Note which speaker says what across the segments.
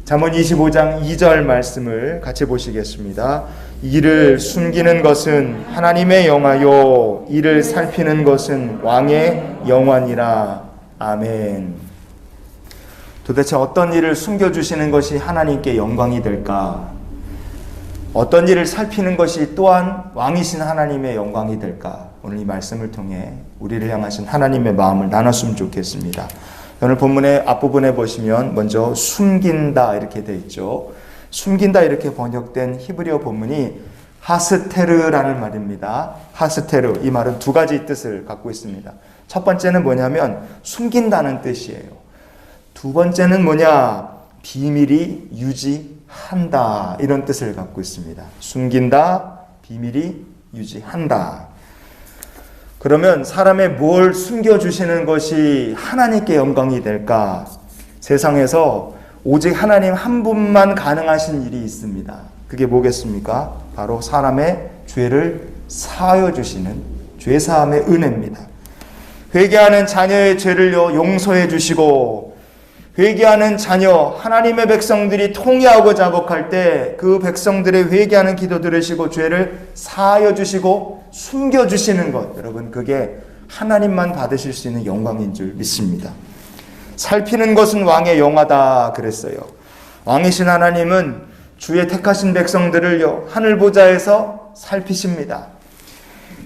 Speaker 1: 잠언 25장 2절 말씀을 같이 보시겠습니다. 이를 숨기는 것은 하나님의 영화요 이를 살피는 것은 왕의 영화니라. 아멘. 도대체 어떤 일을 숨겨주시는 것이 하나님께 영광이 될까? 어떤 일을 살피는 것이 또한 왕이신 하나님의 영광이 될까? 오늘 이 말씀을 통해 우리를 향하신 하나님의 마음을 나눴으면 좋겠습니다. 오늘 본문의 앞부분에 보시면 먼저 숨긴다 이렇게 되어 있죠. 숨긴다 이렇게 번역된 히브리어 본문이 하스테르라는 말입니다. 하스테르, 이 말은 두 가지 뜻을 갖고 있습니다. 첫 번째는 뭐냐면 숨긴다는 뜻이에요. 두 번째는 뭐냐? 비밀이 유지한다 이런 뜻을 갖고 있습니다. 숨긴다, 비밀이 유지한다. 그러면 사람의 뭘 숨겨주시는 것이 하나님께 영광이 될까? 세상에서 오직 하나님 한 분만 가능하신 일이 있습니다. 그게 뭐겠습니까? 바로 사람의 죄를 사하여 주시는 죄사함의 은혜입니다. 회개하는 자녀의 죄를 용서해 주시고, 회개하는 자녀, 하나님의 백성들이 통회하고 자복할 때 그 백성들의 회개하는 기도 들으시고 죄를 사하여 주시고 숨겨 주시는 것, 여러분 그게 하나님만 받으실 수 있는 영광인 줄 믿습니다. 살피는 것은 왕의 영화다 그랬어요. 왕이신 하나님은 주의 택하신 백성들을요 하늘 보좌에서 살피십니다.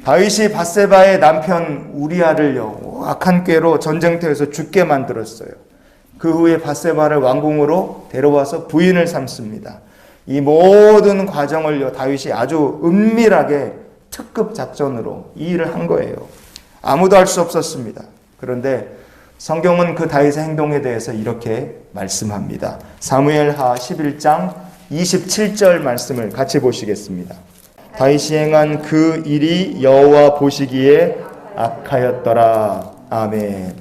Speaker 1: 다윗이 밧세바의 남편 우리아를요 악한 꾀로 전쟁터에서 죽게 만들었어요. 그 후에 밧세바를 왕궁으로 데려와서 부인을 삼습니다. 이 모든 과정을요 다윗이 아주 은밀하게 특급 작전으로 이 일을 한 거예요. 아무도 할 수 없었습니다. 그런데 성경은 그 다윗의 행동에 대해서 이렇게 말씀합니다. 사무엘하 11장 27절 말씀을 같이 보시겠습니다. 다윗이 행한 그 일이 여호와 보시기에 악하였더라. 아멘.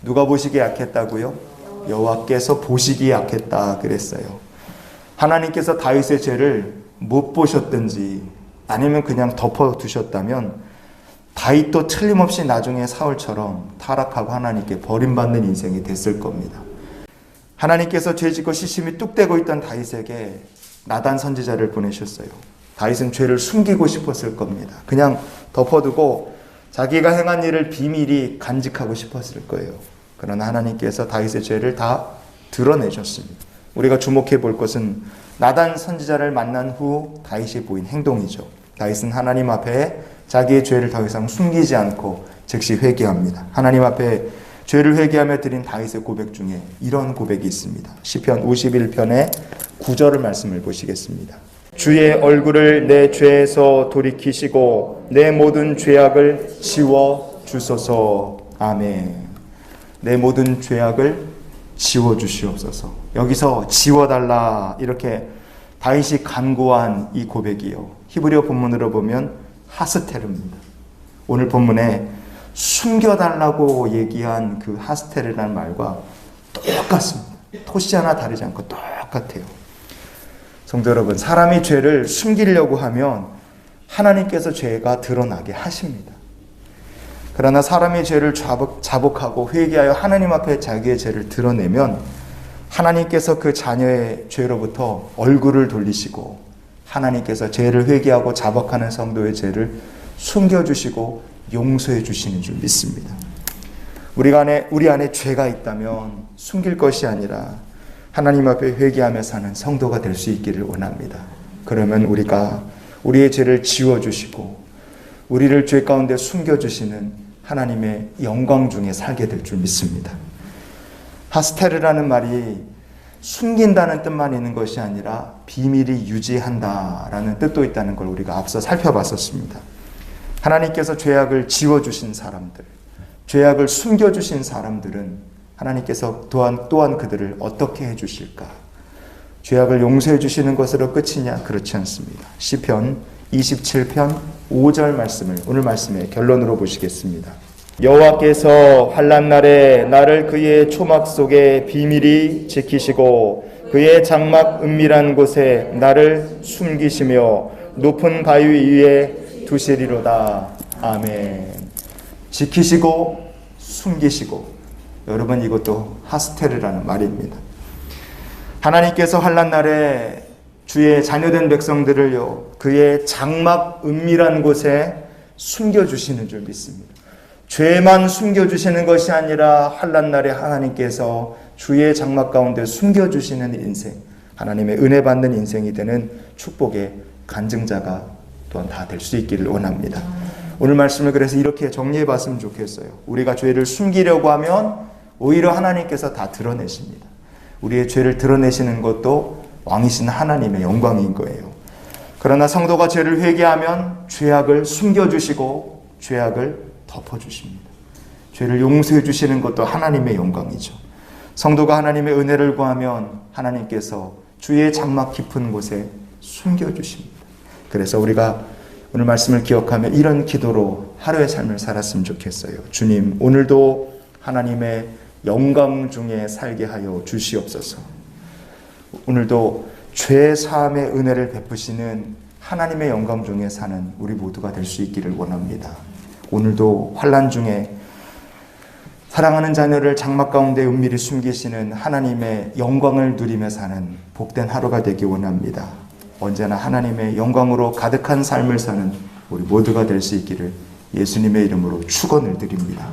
Speaker 1: 누가 보시기에 악했다고요? 여호와께서 보시기에 악했다 그랬어요. 하나님께서 다윗의 죄를 못 보셨든지 아니면 그냥 덮어두셨다면 다윗도 틀림없이 나중에 사울처럼 타락하고 하나님께 버림받는 인생이 됐을 겁니다. 하나님께서 죄짓고 시심이 뚝대고 있던 다윗에게 나단 선지자를 보내셨어요. 다윗은 죄를 숨기고 싶었을 겁니다. 그냥 덮어두고 자기가 행한 일을 비밀히 간직하고 싶었을 거예요. 그러나 하나님께서 다윗의 죄를 다 드러내셨습니다. 우리가 주목해 볼 것은 나단 선지자를 만난 후 다윗이 보인 행동이죠. 다윗은 하나님 앞에 자기의 죄를 더 이상 숨기지 않고 즉시 회개합니다. 하나님 앞에 죄를 회개하며 드린 다윗의 고백 중에 이런 고백이 있습니다. 시편 51편의 9절의 말씀을 보시겠습니다. 주의 얼굴을 내 죄에서 돌이키시고 내 모든 죄악을 지워 주소서. 아멘. 내 모든 죄악을 지워 주시옵소서. 여기서 지워달라 이렇게 다윗이 간구한 이 고백이요 히브리어 본문으로 보면 하스테르입니다. 오늘 본문에 숨겨달라고 얘기한 그 하스테르라는 말과 똑같습니다. 토시 하나 다르지 않고 똑같아요. 성도 여러분, 사람이 죄를 숨기려고 하면 하나님께서 죄가 드러나게 하십니다. 그러나 사람이 죄를 자복하고 회개하여 하나님 앞에 자기의 죄를 드러내면 하나님께서 그 자녀의 죄로부터 얼굴을 돌리시고 하나님께서 죄를 회개하고 자복하는 성도의 죄를 숨겨주시고 용서해 주시는 줄 믿습니다. 우리 안에 죄가 있다면 숨길 것이 아니라 하나님 앞에 회개하며 사는 성도가 될 수 있기를 원합니다. 그러면 우리가 우리의 죄를 지워주시고 우리를 죄 가운데 숨겨주시는 하나님의 영광 중에 살게 될 줄 믿습니다. 하스테르라는 말이 숨긴다는 뜻만 있는 것이 아니라 비밀이 유지한다라는 뜻도 있다는 걸 우리가 앞서 살펴봤었습니다. 하나님께서 죄악을 지워주신 사람들, 죄악을 숨겨주신 사람들은 하나님께서 또한 그들을 어떻게 해주실까? 죄악을 용서해 주시는 것으로 끝이냐? 그렇지 않습니다. 시편 27편 5절 말씀을 오늘 말씀의 결론으로 보시겠습니다. 여호와께서 환난 날에 나를 그의 초막 속에 비밀히 지키시고 그의 장막 은밀한 곳에 나를 숨기시며 높은 바위 위에 두시리로다. 아멘. 지키시고 숨기시고, 여러분 이것도 하스테르라는 말입니다. 하나님께서 환난 날에 주의 자녀된 백성들을요, 그의 장막 은밀한 곳에 숨겨주시는 줄 믿습니다. 죄만 숨겨주시는 것이 아니라 환난 날에 하나님께서 주의 장막 가운데 숨겨주시는 인생, 하나님의 은혜 받는 인생이 되는 축복의 간증자가 또한 다 될 수 있기를 원합니다. 오늘 말씀을 그래서 이렇게 정리해 봤으면 좋겠어요. 우리가 죄를 숨기려고 하면 오히려 하나님께서 다 드러내십니다. 우리의 죄를 드러내시는 것도 왕이신 하나님의 영광인 거예요. 그러나 성도가 죄를 회개하면 죄악을 숨겨주시고 죄악을 덮어주십니다. 죄를 용서해 주시는 것도 하나님의 영광이죠. 성도가 하나님의 은혜를 구하면 하나님께서 주의 장막 깊은 곳에 숨겨주십니다. 그래서 우리가 오늘 말씀을 기억하며 이런 기도로 하루의 삶을 살았으면 좋겠어요. 주님, 오늘도 하나님의 영광 중에 살게 하여 주시옵소서. 오늘도 죄 사함의 은혜를 베푸시는 하나님의 영광 중에 사는 우리 모두가 될 수 있기를 원합니다. 오늘도 환난 중에 사랑하는 자녀를 장막 가운데 은밀히 숨기시는 하나님의 영광을 누리며 사는 복된 하루가 되기 원합니다. 언제나 하나님의 영광으로 가득한 삶을 사는 우리 모두가 될 수 있기를 예수님의 이름으로 축원을 드립니다.